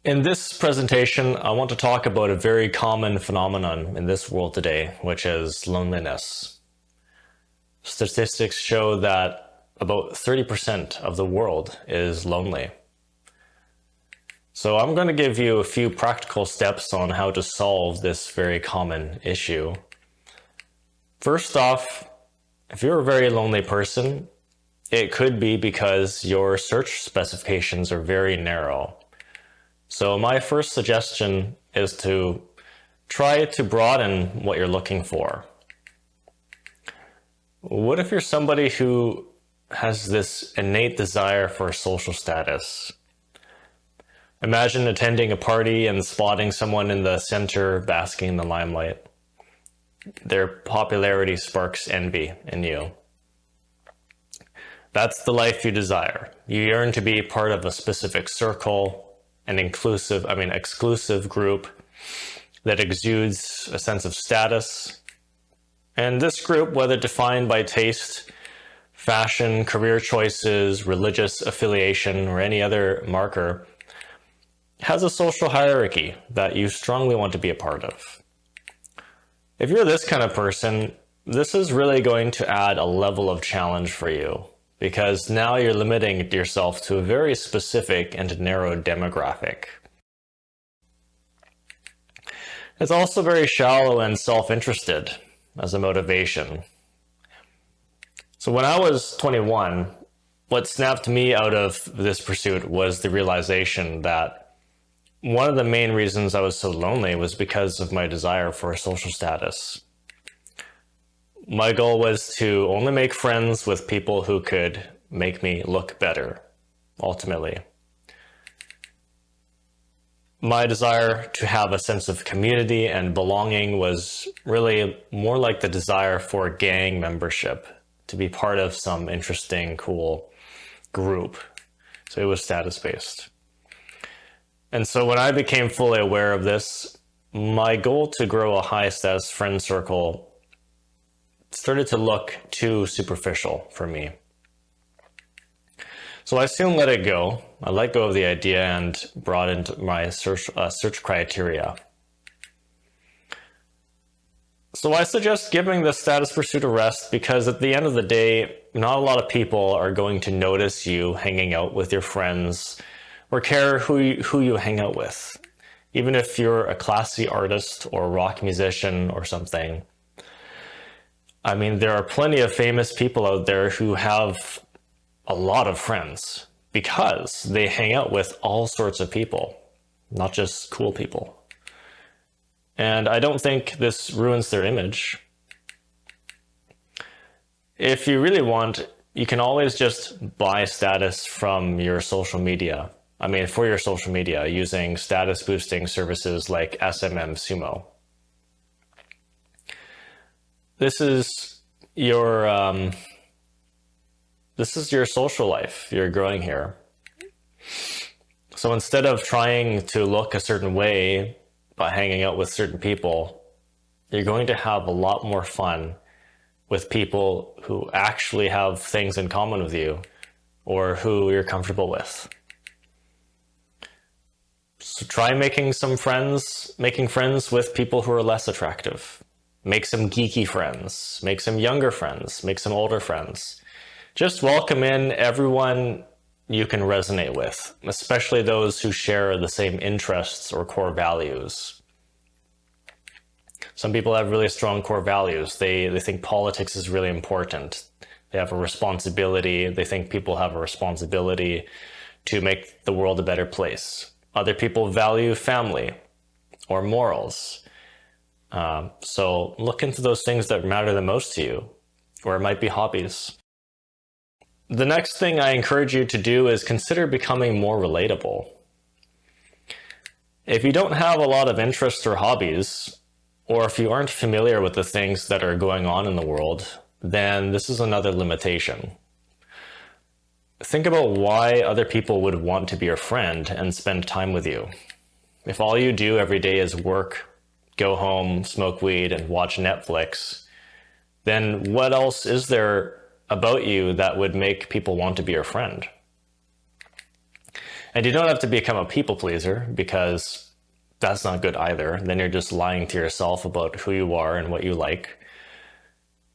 In this presentation, I want to talk about a very common phenomenon in this world today, which is loneliness. Statistics show that about 30% of the world is lonely. So I'm going to give you a few practical steps on how to solve this very common issue. First off, if you're a very lonely person, it could be because your search specifications are very narrow. So my first suggestion is to try to broaden what you're looking for. What if you're somebody who has this innate desire for social status? Imagine attending a party and spotting someone in the center basking in the limelight. Their popularity sparks envy in you. That's the life you desire. You yearn to be part of a specific circle, an exclusive group that exudes a sense of status. And this group, whether defined by taste, fashion, career choices, religious affiliation, or any other marker, has a social hierarchy that you strongly want to be a part of. If you're this kind of person, this is really going to add a level of challenge for you, because now you're limiting yourself to a very specific and narrow demographic. It's also very shallow and self-interested as a motivation. So when I was 21, what snapped me out of this pursuit was the realization that one of the main reasons I was so lonely was because of my desire for social status. My goal was to only make friends with people who could make me look better, ultimately. My desire to have a sense of community and belonging was really more like the desire for gang membership, to be part of some interesting, cool group. So it was status-based. And so when I became fully aware of this, my goal to grow a high-status friend circle started to look too superficial for me. So I soon let it go. I let go of the idea and broadened my search criteria. So I suggest giving the status pursuit a rest, because at the end of the day, not a lot of people are going to notice you hanging out with your friends or care who you hang out with. Even if you're a classy artist or a rock musician or something. I mean, there are plenty of famous people out there who have a lot of friends because they hang out with all sorts of people, not just cool people. And I don't think this ruins their image. If you really want, you can always just buy status from your social media. For your social media, using status boosting services like SMM This is your social life. You're growing here. So instead of trying to look a certain way by hanging out with certain people, you're going to have a lot more fun with people who actually have things in common with you or who you're comfortable with. So try making friends with people who are less attractive. Make some geeky friends, make some younger friends, make some older friends. Just welcome in everyone you can resonate with, especially those who share the same interests or core values. Some people have really strong core values. They think politics is really important. They have a responsibility. They think people have a responsibility to make the world a better place. Other people value family or morals. So look into those things that matter the most to you, or it might be hobbies. The next thing I encourage you to do is consider becoming more relatable. If you don't have a lot of interests or hobbies, or if you aren't familiar with the things that are going on in the world, then this is another limitation. Think about why other people would want to be your friend and spend time with you. If all you do every day is work, go home, smoke weed, and watch Netflix, then what else is there about you that would make people want to be your friend? And you don't have to become a people pleaser, because that's not good either. Then you're just lying to yourself about who you are and what you like.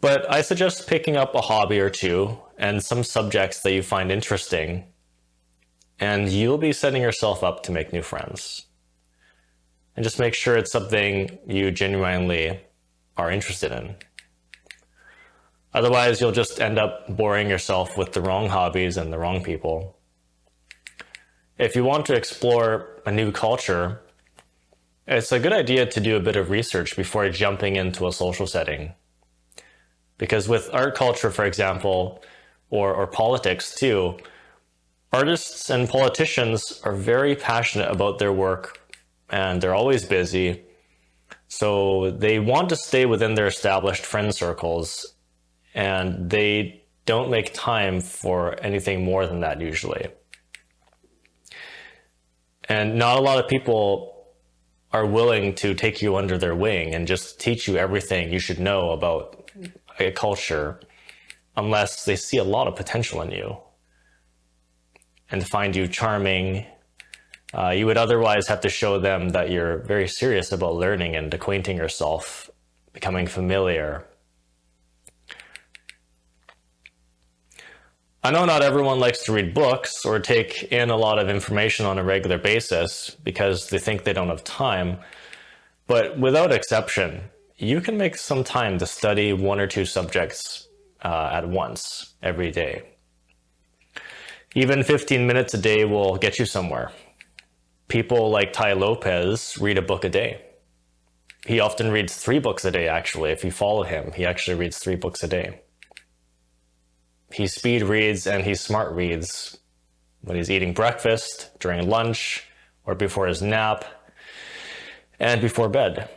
But I suggest picking up a hobby or two and some subjects that you find interesting, and you'll be setting yourself up to make new friends. And just make sure it's something you genuinely are interested in. Otherwise, you'll just end up boring yourself with the wrong hobbies and the wrong people. If you want to explore a new culture, it's a good idea to do a bit of research before jumping into a social setting. Because with art culture, for example, or politics too, artists and politicians are very passionate about their work, and they're always busy. So they want to stay within their established friend circles, and they don't make time for anything more than that usually. And not a lot of people are willing to take you under their wing and just teach you everything you should know about a culture, unless they see a lot of potential in you and find you charming. You would otherwise have to show them that you're very serious about learning and acquainting yourself, becoming familiar. I know not everyone likes to read books or take in a lot of information on a regular basis because they think they don't have time, but without exception, you can make some time to study one or two subjects at once every day. Even 15 minutes a day will get you somewhere. People like Tai Lopez read a book a day. He often reads 3 books a day, actually. If you follow him, he actually reads 3 books a day. He speed reads and he smart reads when he's eating breakfast, during lunch, or before his nap, and before bed.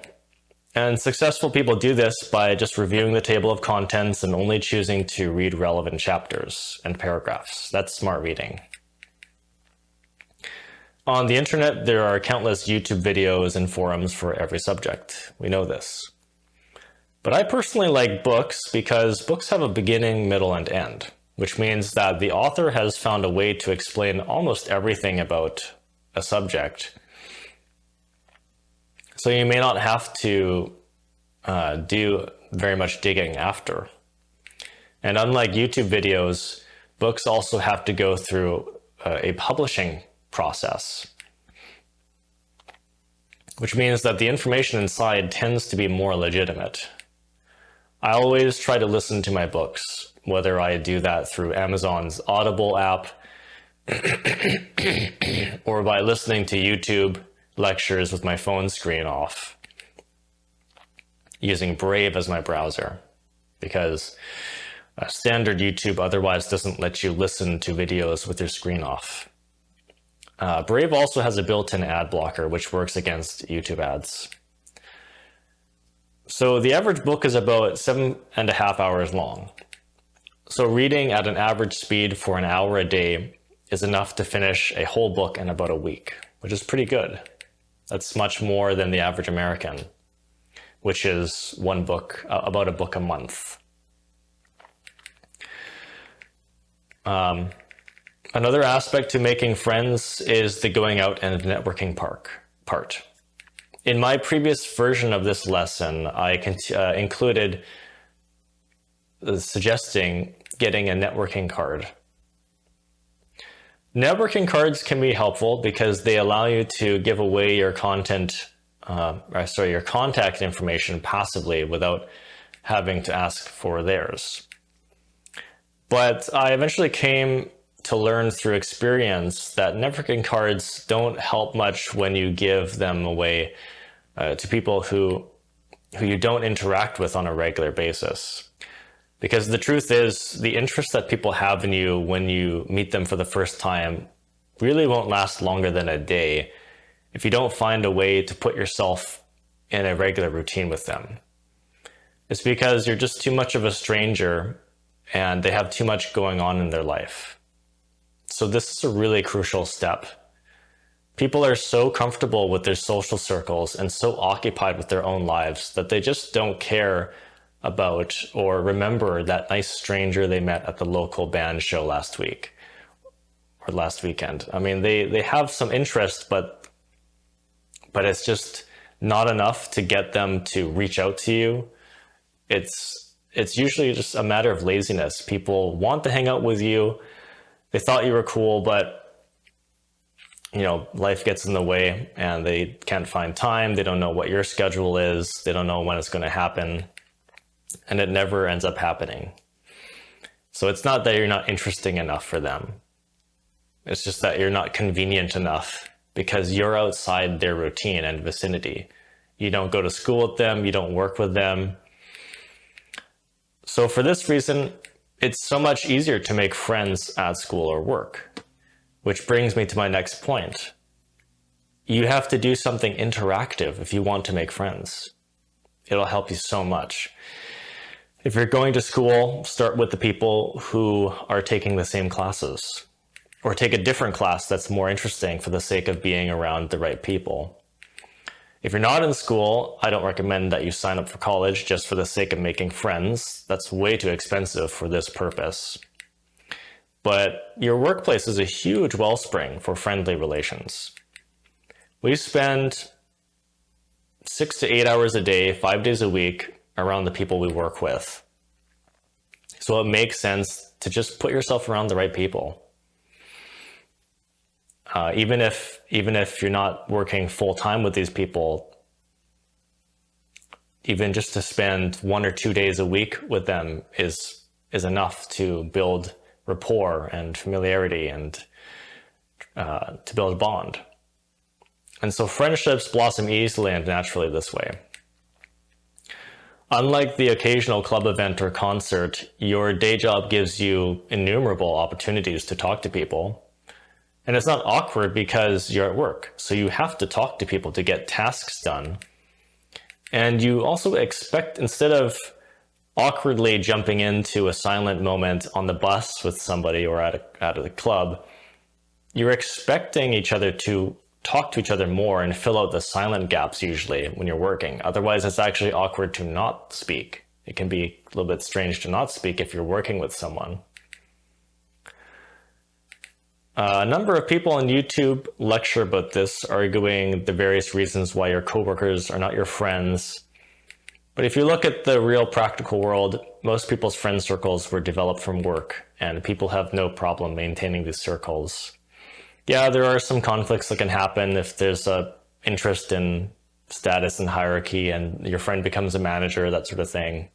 And successful people do this by just reviewing the table of contents and only choosing to read relevant chapters and paragraphs. That's smart reading. On the internet, there are countless YouTube videos and forums for every subject. We know this. But I personally like books because books have a beginning, middle, and end, which means that the author has found a way to explain almost everything about a subject. So you may not have to do very much digging after. And unlike YouTube videos, books also have to go through a publishing process, which means that the information inside tends to be more legitimate. I always try to listen to my books, whether I do that through Amazon's Audible app or by listening to YouTube lectures with my phone screen off, using Brave as my browser, because standard YouTube otherwise doesn't let you listen to videos with your screen off. Brave also has a built-in ad blocker, which works against YouTube ads. So the average book is about 7.5 hours long. So reading at an average speed for an hour a day is enough to finish a whole book in about a week, which is pretty good. That's much more than the average American, which is one book, about a book a month. Another aspect to making friends is the going out and networking part. In my previous version of this lesson, I included suggesting getting a networking card. Networking cards can be helpful because they allow you to give away your your contact information passively without having to ask for theirs. But I eventually came to learn through experience that networking cards don't help much when you give them away to people who you don't interact with on a regular basis. Because the truth is, the interest that people have in you when you meet them for the first time really won't last longer than a day if you don't find a way to put yourself in a regular routine with them. It's because you're just too much of a stranger and they have too much going on in their life. So this is a really crucial step. People are so comfortable with their social circles and so occupied with their own lives that they just don't care about or remember that nice stranger they met at the local band show last week, or last weekend. I mean, they have some interest, but it's just not enough to get them to reach out to you. It's usually just a matter of laziness. People want to hang out with you. They thought you were cool, but life gets in the way and they can't find time. They don't know what your schedule is. They don't know when it's going to happen. And it never ends up happening. So it's not that you're not interesting enough for them. It's just that you're not convenient enough because you're outside their routine and vicinity. You don't go to school with them. You don't work with them. So for this reason, it's so much easier to make friends at school or work. Which brings me to my next point. You have to do something interactive if you want to make friends. It'll help you so much. If you're going to school, start with the people who are taking the same classes, or take a different class that's more interesting for the sake of being around the right people. If you're not in school, I don't recommend that you sign up for college just for the sake of making friends. That's way too expensive for this purpose. But your workplace is a huge wellspring for friendly relations. We spend 6 to 8 hours a day, 5 days a week around the people we work with. So it makes sense to just put yourself around the right people. Even if you're not working full time with these people, even just to spend 1 or 2 days a week with them is enough to build rapport and familiarity and to build a bond. And so friendships blossom easily and naturally this way. Unlike the occasional club event or concert, your day job gives you innumerable opportunities to talk to people. And it's not awkward because you're at work. So you have to talk to people to get tasks done. And you also expect, instead of awkwardly jumping into a silent moment on the bus with somebody or at a club, you're expecting each other to talk to each other more and fill out the silent gaps usually when you're working. Otherwise, it's actually awkward to not speak. It can be a little bit strange to not speak if you're working with someone. A number of people on YouTube lecture about this, arguing the various reasons why your coworkers are not your friends. But if you look at the real practical world, most people's friend circles were developed from work, and people have no problem maintaining these circles. Yeah, there are some conflicts that can happen if there's an interest in status and hierarchy and your friend becomes a manager, that sort of thing.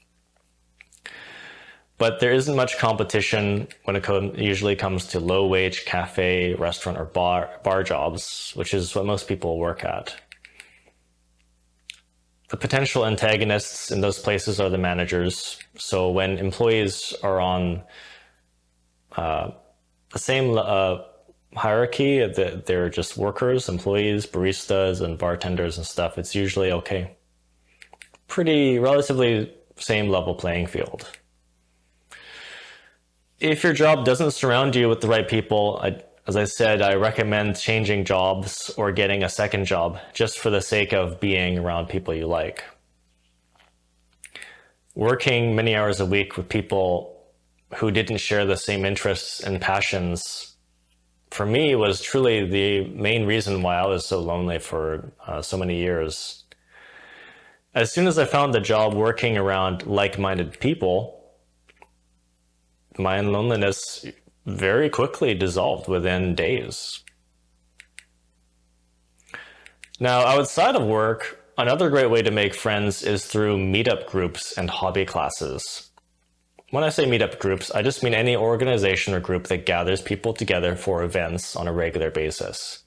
But there isn't much competition when it usually comes to low-wage cafe, restaurant, or bar jobs, which is what most people work at. The potential antagonists in those places are the managers. So when employees are on the same hierarchy, they're just workers, employees, baristas, and bartenders and stuff, it's usually okay. Pretty relatively same level playing field. If your job doesn't surround you with the right people, as I said, I recommend changing jobs or getting a second job just for the sake of being around people you like. Working many hours a week with people who didn't share the same interests and passions, for me, was truly the main reason why I was so lonely for so many years. As soon as I found the job working around like-minded people, my loneliness very quickly dissolved within days. Now, outside of work, another great way to make friends is through meetup groups and hobby classes. When I say meetup groups, I just mean any organization or group that gathers people together for events on a regular basis.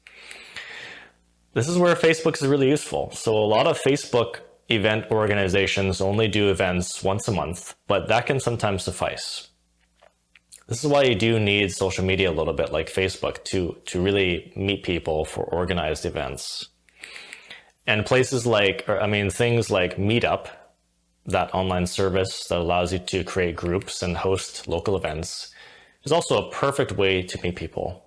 This is where Facebook is really useful. So a lot of Facebook event organizations only do events once a month, but that can sometimes suffice. This is why you do need social media a little bit like Facebook to really meet people for organized events. And places like, things like Meetup, that online service that allows you to create groups and host local events, is also a perfect way to meet people.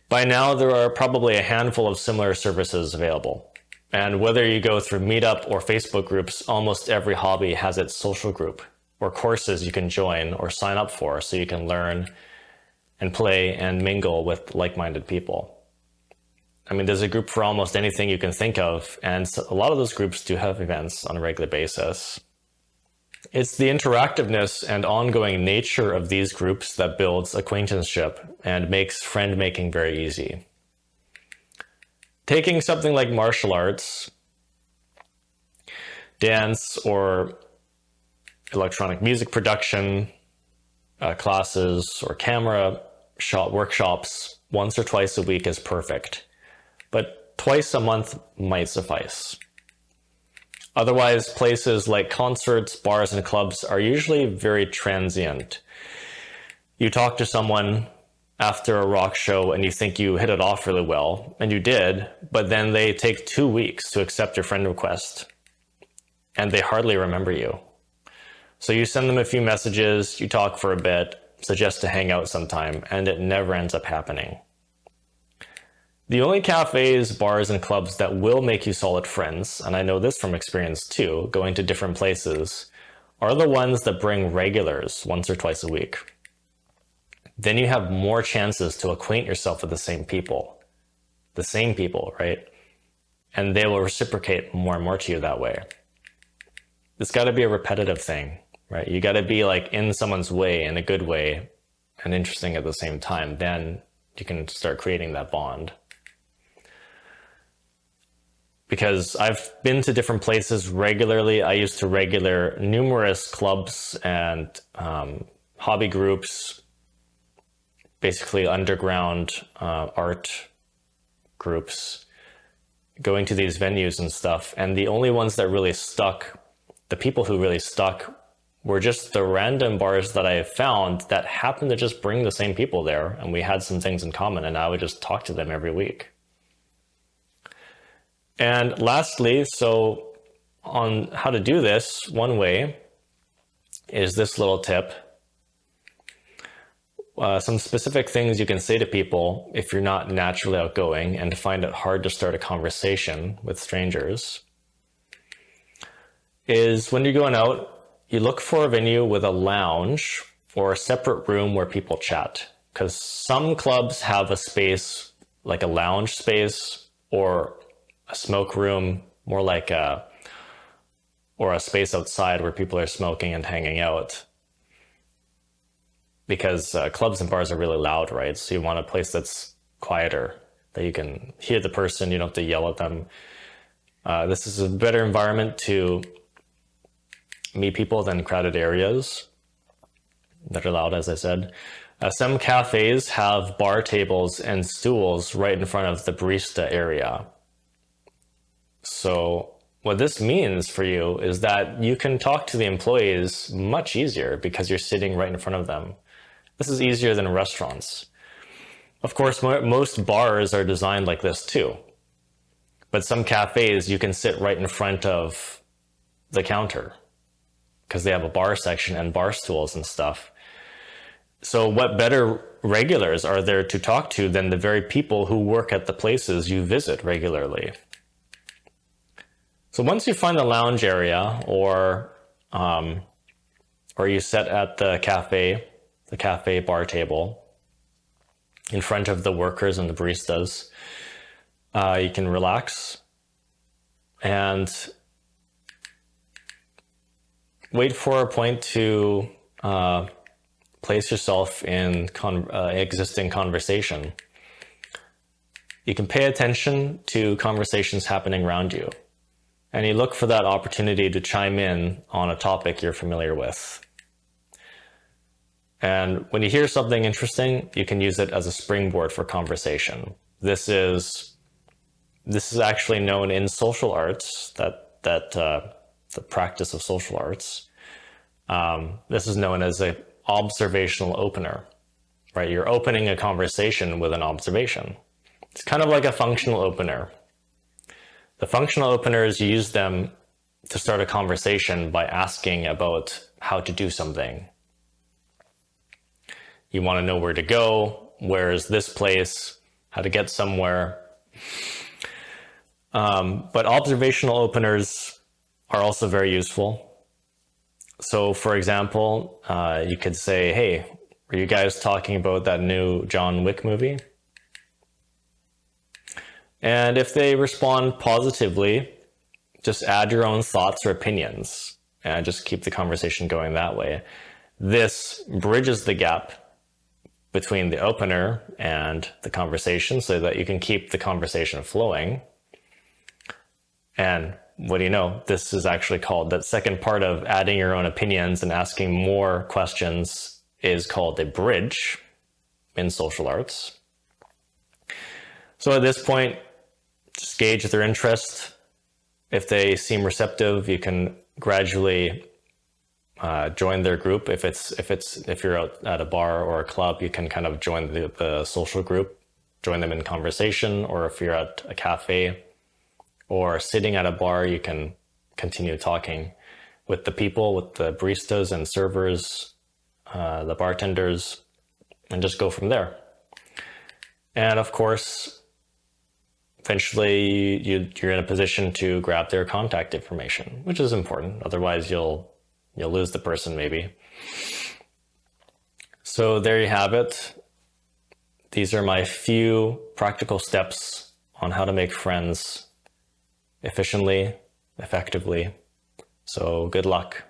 By now, there are probably a handful of similar services available. And whether you go through Meetup or Facebook groups, almost every hobby has its social group or courses you can join or sign up for so you can learn and play and mingle with like-minded people. I mean, there's a group for almost anything you can think of, and a lot of those groups do have events on a regular basis. It's the interactiveness and ongoing nature of these groups that builds acquaintanceship and makes friend-making very easy. Taking something like martial arts, dance, or electronic music production classes or camera workshops once or twice a week is perfect, but twice a month might suffice. Otherwise, places like concerts, bars, and clubs are usually very transient. You talk to someone after a rock show and you think you hit it off really well, and you did, but then they take 2 weeks to accept your friend request, and they hardly remember you. So you send them a few messages, you talk for a bit, suggest to hang out sometime, and it never ends up happening. The only cafes, bars, and clubs that will make you solid friends, and I know this from experience too, going to different places, are the ones that bring regulars once or twice a week. Then you have more chances to acquaint yourself with the same people, right? And they will reciprocate more and more to you that way. It's got to be a repetitive thing, right? You got to be like in someone's way, in a good way, and interesting at the same time. Then you can start creating that bond. Because I've been to different places regularly. I used to regular numerous clubs and hobby groups, basically underground art groups, going to these venues and stuff. And the only ones that really stuck, the people who really stuck, were just the random bars that I found that happened to just bring the same people there. And we had some things in common, and I would just talk to them every week. And lastly, so on how to do this, one way is this little tip. Some specific things you can say to people if you're not naturally outgoing and find it hard to start a conversation with strangers is when you're going out, you look for a venue with a lounge or a separate room where people chat. Because some clubs have a space, like a lounge space or a smoke room, more like or a space outside where people are smoking and hanging out. Because clubs and bars are really loud, right? So you want a place that's quieter, that you can hear the person, you don't have to yell at them. This is a better environment to meet people than crowded areas that are loud, as I said. Some cafes have bar tables and stools right in front of the barista area. So what this means for you is that you can talk to the employees much easier because you're sitting right in front of them. This is easier than restaurants. Of course, most bars are designed like this too. But some cafes, you can sit right in front of the counter because they have a bar section and bar stools and stuff. So what better regulars are there to talk to than the very people who work at the places you visit regularly? So once you find the lounge area or you sit at the cafe bar table in front of the workers and the baristas, you can relax and wait for a point to place yourself in existing conversation. You can pay attention to conversations happening around you, and you look for that opportunity to chime in on a topic you're familiar with. And when you hear something interesting, you can use it as a springboard for conversation. This is actually known in social arts, the practice of social arts. This is known as an observational opener, right? You're opening a conversation with an observation. It's kind of like a functional opener. The functional openers, you use them to start a conversation by asking about how to do something. You want to know where to go, where is this place, how to get somewhere. But observational openers are also very useful. So for example, you could say, hey, Are you guys talking about that new John Wick movie? And if they respond positively, just add your own thoughts or opinions and just keep the conversation going that way. This bridges the gap between the opener and the conversation so that you can keep the conversation flowing. And what do you know? This is actually called, that second part of adding your own opinions and asking more questions is called a bridge in social arts. So at this point, just gauge their interest. If they seem receptive, you can gradually join their group. If you're out at a bar or a club, you can kind of join the social group, join them in conversation. Or if you're at a cafe or sitting at a bar, you can continue talking with the people, with the baristas and servers, the bartenders, and just go from there. And of course, eventually you're in a position to grab their contact information, which is important. Otherwise, you'll lose the person maybe. So there you have it. These are my few practical steps on how to make friends efficiently, effectively. So good luck.